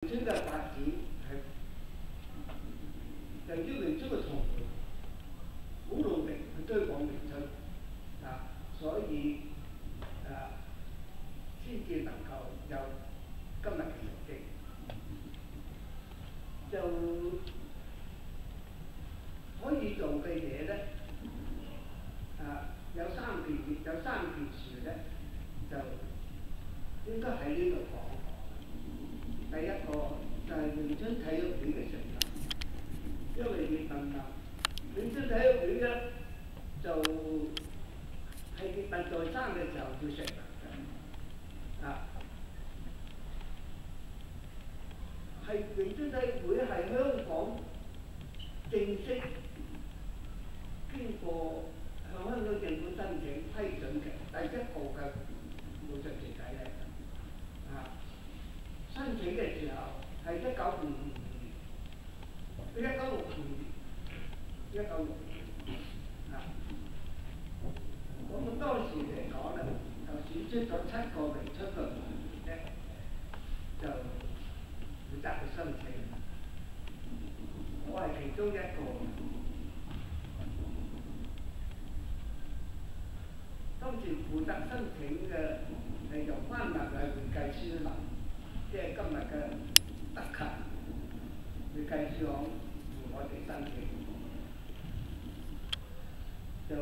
村嘅發展係由於榮村嘅同學好努力去推廣榮村所以先至能夠有今日嘅成績。就可以做嘅嘢咧，有三件事咧，就應該喺呢度講。第一個就係榮春體育會嘅成立，因為葉問榮春體育會咧就係葉問在生嘅時候就成立嘅，係榮春體育會係香港正式經過向香港政府申請批准嘅第一個嘅武術團體嚟嘅。申請嘅時候係1955年，1965年咁當時嚟講咧，就選出咗7個榮春嘅會員咧，就負責去申請。我係其中一個。當時負責申請嘅係由關文偉會計師樓，即係今日嘅德勤會計師行同我哋申請，就